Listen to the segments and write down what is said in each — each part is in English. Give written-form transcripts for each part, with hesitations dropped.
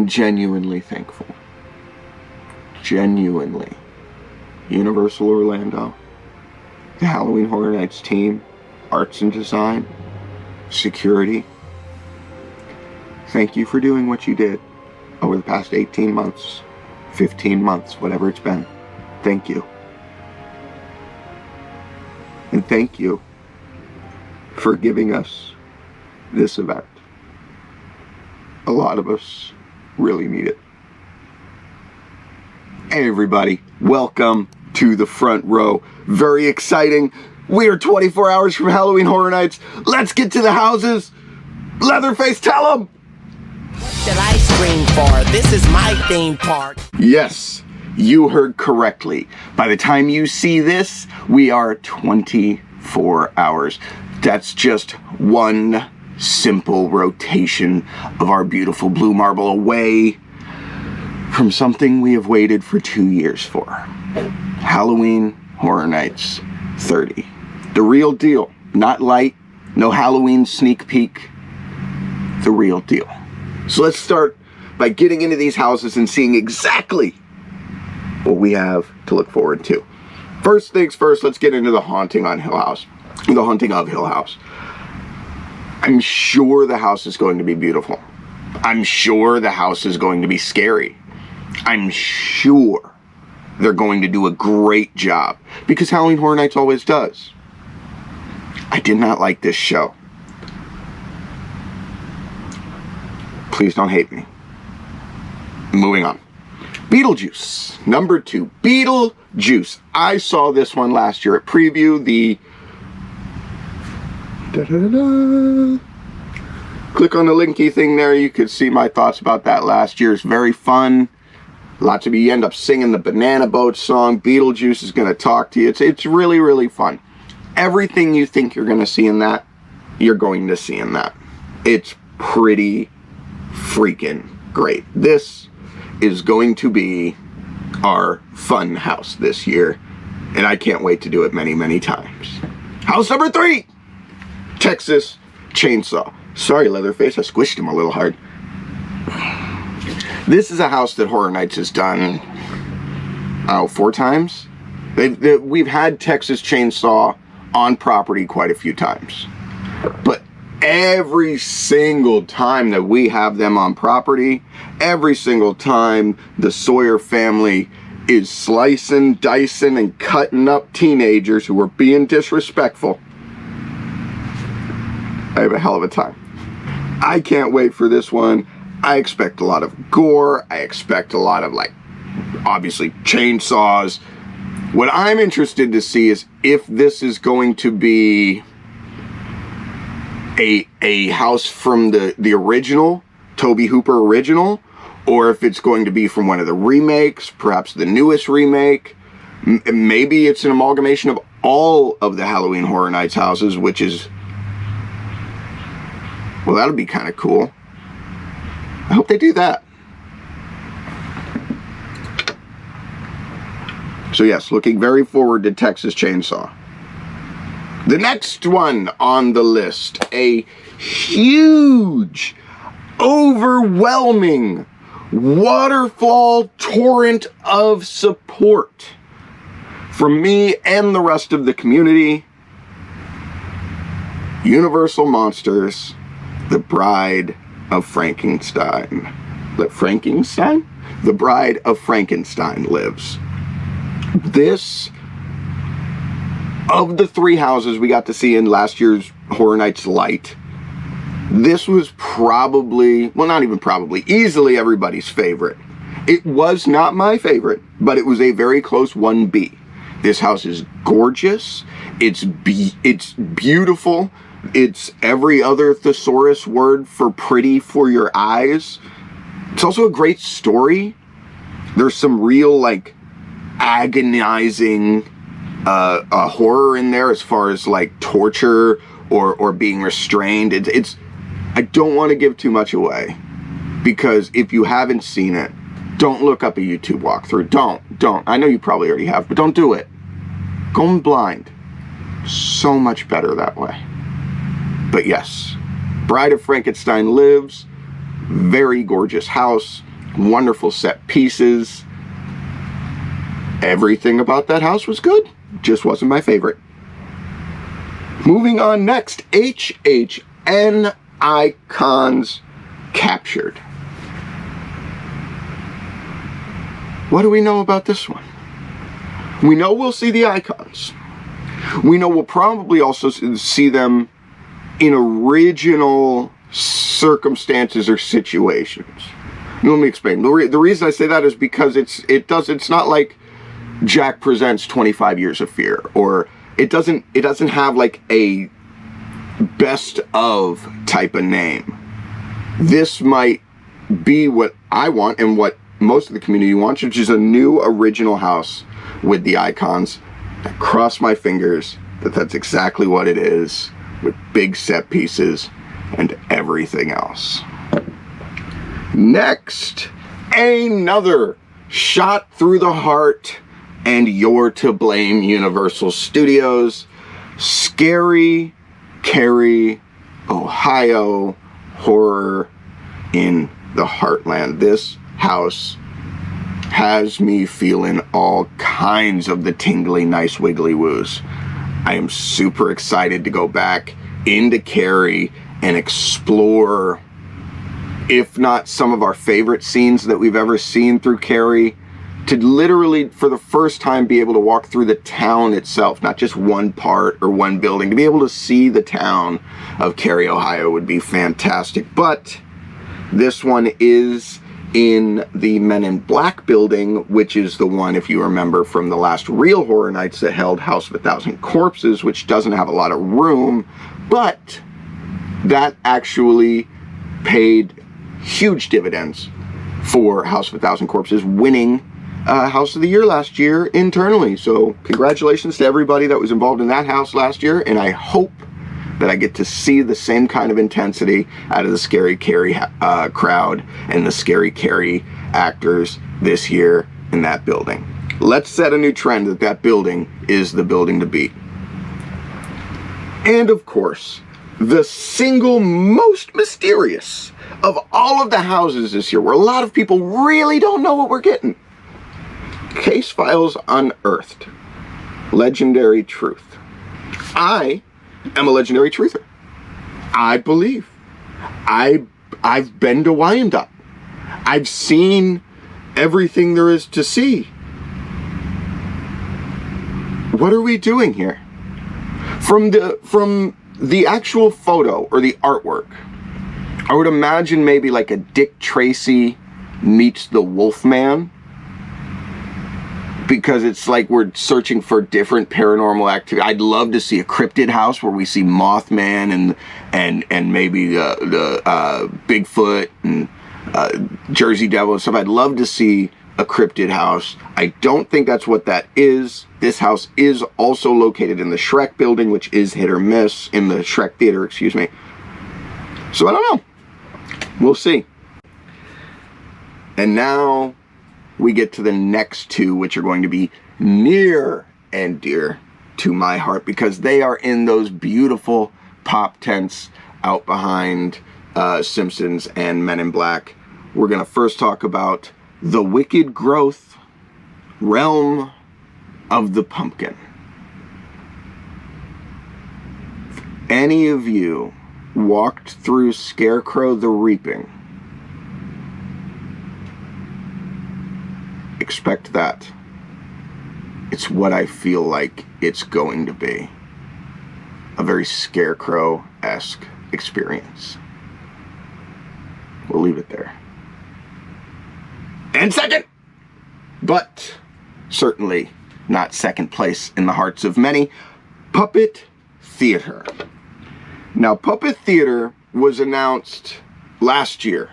genuinely thankful. Genuinely. Universal Orlando, the Halloween Horror Nights team, arts and design, security. Thank you for doing what you did over the past 18 months, 15 months, whatever it's been. Thank you. And thank you for giving us this event. A lot of us really need it. Hey everybody, welcome to the front row. Very exciting. We are 24 hours from Halloween Horror Nights. Let's get to the houses. Leatherface, tell them. What should I scream for? This is my theme park. Yes, you heard correctly. By the time you see this, we are 24 hours. That's just one simple rotation of our beautiful blue marble away from something we have waited for 2 years for. Halloween Horror Nights 30. The real deal. Not light, no Halloween sneak peek. The real deal. So let's start by getting into these houses and seeing exactly what we have to look forward to. First things first, let's get into the haunting on Hill House. The haunting of Hill House. I'm sure the house is going to be beautiful. I'm sure the house is going to be scary. I'm sure they're going to do a great job, because Halloween Horror Nights always does. I did not like this show. Please don't hate me. Moving on. Beetlejuice, number 2. Beetlejuice. I saw this one last year at Preview. Click on the linky thing there. You could see my thoughts about that last year. It's very fun. Lots of you end up singing the Banana Boat song. Beetlejuice is going to talk to you. It's really, really fun. Everything you think you're going to see in that, you're going to see in that. It's pretty freaking great. This is going to be our fun house this year, and I can't wait to do it many, many times. House number 3, Texas Chainsaw. Sorry, Leatherface, I squished him a little hard. This is a house that Horror Nights has done, 4 times. We've had Texas Chainsaw on property quite a few times. But every single time that we have them on property, every single time the Sawyer family is slicing, dicing, and cutting up teenagers who are being disrespectful, I have a hell of a time. I can't wait for this one. I expect a lot of gore. I expect a lot of, obviously, chainsaws. What I'm interested to see is if this is going to be a house from the original, Tobe Hooper original, or if it's going to be from one of the remakes, perhaps the newest remake. Maybe it's an amalgamation of all of the Halloween Horror Nights houses, which is, well, that'll be kind of cool. I hope they do that. So yes, looking very forward to Texas Chainsaw. The next one on the list, a huge, overwhelming waterfall torrent of support from me and the rest of the community. Universal Monsters, The Bride of Frankenstein. Frankenstein? The Bride of Frankenstein lives. This, of the 3 houses we got to see in last year's Horror Nights Light, this was probably, well, not even probably, easily everybody's favorite. It was not my favorite, but it was a very close 1B. This house is gorgeous. It's beautiful. It's every other thesaurus word for pretty for your eyes. It's also a great story. There's some real, agonizing horror in there as far as, torture or being restrained. I don't want to give too much away, because if you haven't seen it, don't look up a YouTube walkthrough. Don't. I know you probably already have, but don't do it. Go in blind. So much better that way. But yes, Bride of Frankenstein lives. Very gorgeous house. wonderful set pieces. Everything about that house was good. Just wasn't my favorite. Moving on next, HHN icons captured. What do we know about this one? We know we'll see the icons. We know we'll probably also see them in original circumstances or situations. Let me explain. The reason I say that is because it's not like Jack Presents 25 Years of Fear, or it doesn't have like a best of type of name. This might be what I want and what most of the community wants, which is a new original house with the icons. I cross my fingers that that's exactly what it is, with big set pieces and everything else. Next, another shot through the heart and you're to blame, Universal Studios. Scary Carrie, Ohio horror in the Heartland. This house has me feeling all kinds of the tingly, nice wiggly woos. I am super excited to go back into Carrie and explore, if not some of our favorite scenes that we've ever seen through Carrie, to literally, for the first time, be able to walk through the town itself, not just one part or one building. To be able to see the town of Carrie, Ohio would be fantastic. But this one is in the Men in Black building, which is the one, if you remember, from the last real Horror Nights that held House of a Thousand Corpses, which doesn't have a lot of room, but that actually paid huge dividends for House of a Thousand Corpses, winning House of the Year last year internally. So congratulations to everybody that was involved in that house last year, and I hope that I get to see the same kind of intensity out of the Scary Carrie crowd and the Scary Carrie actors this year in that building. Let's set a new trend that that building is the building to beat. And of course, the single most mysterious of all of the houses this year, where a lot of people really don't know what we're getting. Case Files Unearthed. Legendary Truth. I am a legendary truther. I believe. I've been to Wyandotte. I've seen everything there is to see. What are we doing here? From the actual photo or the artwork, I would imagine maybe like a Dick Tracy meets the Wolfman, because it's like we're searching for different paranormal activity. I'd love to see a cryptid house where we see Mothman and maybe the Bigfoot and Jersey Devil and stuff. I'd love to see a cryptid house. I don't think that's what that is. This house is also located in the Shrek building, which is hit or miss, in the Shrek Theater, excuse me. So I don't know. We'll see. And now we get to the next two, which are going to be near and dear to my heart, because they are in those beautiful pop tents out behind Simpsons and Men in Black. We're going to first talk about the Wicked Growth Realm of the Pumpkin. If any of you walked through Scarecrow the Reaping, expect that. It's what I feel like it's going to be. A very Scarecrow-esque experience. We'll leave it there. And second, but certainly not second place in the hearts of many, Puppet Theater. Now, Puppet Theater was announced last year,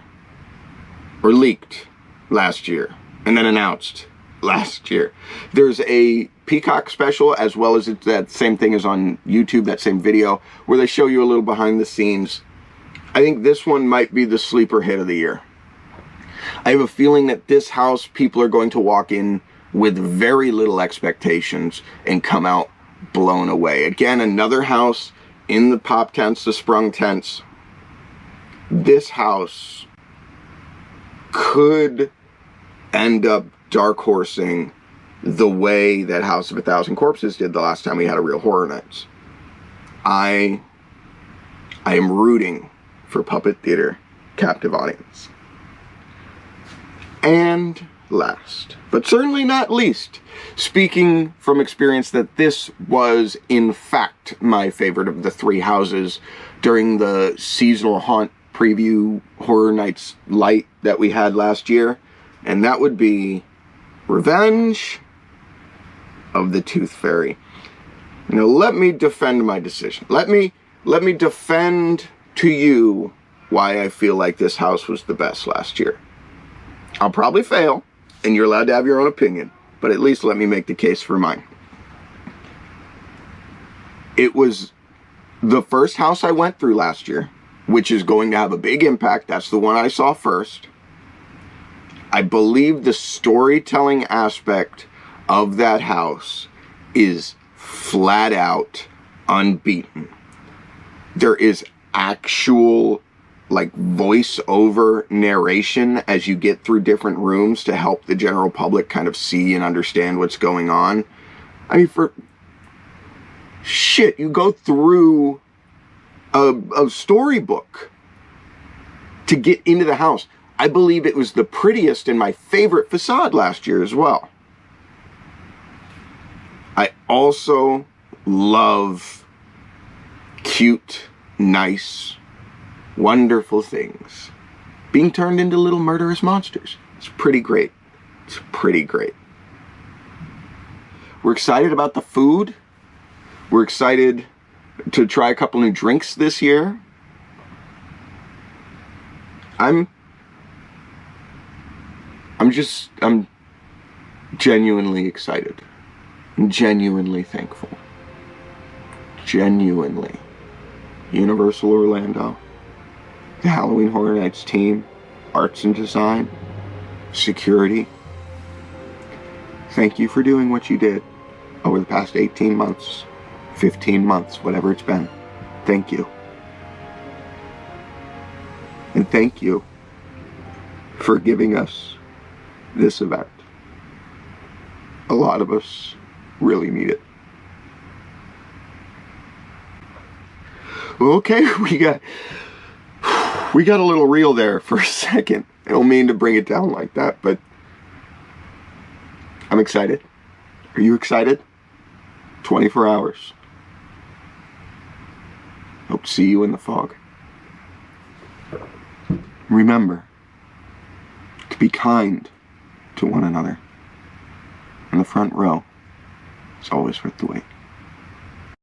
or leaked last year, and then announced last year. There's a Peacock special, as well as that same thing is on YouTube, that same video, where they show you a little behind the scenes. I think this one might be the sleeper hit of the year. I have a feeling that this house, people are going to walk in with very little expectations and come out blown away. Again, another house in the pop tents, the sprung tents. This house could end up dark horsing the way that House of a Thousand Corpses did the last time we had a real Horror Nights. I am rooting for Puppet Theater Captive Audience. And last, but certainly not least, speaking from experience that this was in fact my favorite of the three houses during the seasonal haunt preview Horror Nights Light that we had last year, and that would be Revenge of the Tooth Fairy. Now let me defend my decision. Let me defend to you why I feel like this house was the best last year. I'll probably fail, and you're allowed to have your own opinion, but at least let me make the case for mine. It was the first house I went through last year, which is going to have a big impact. That's the one I saw first. I believe the storytelling aspect of that house is flat out unbeaten. There is actual voiceover narration as you get through different rooms to help the general public kind of see and understand what's going on. I mean, for shit, you go through a storybook to get into the house. I believe it was the prettiest and my favorite facade last year as well. I also love cute, nice, wonderful things being turned into little murderous monsters. It's pretty great. It's pretty great. We're excited about the food. We're excited to try a couple new drinks this year. I'm genuinely excited. I'm genuinely thankful. Genuinely. Universal Orlando, the Halloween Horror Nights team, arts and design, security. Thank you for doing what you did over the past 18 months, 15 months, whatever it's been. Thank you. And thank you for giving us this event. A lot of us really need it. Okay, we got a little real there for a second. I don't mean to bring it down like that, but I'm excited. Are you excited? 24 hours. Hope to see you in the fog. Remember to be kind to one another. And the front row is always worth the wait.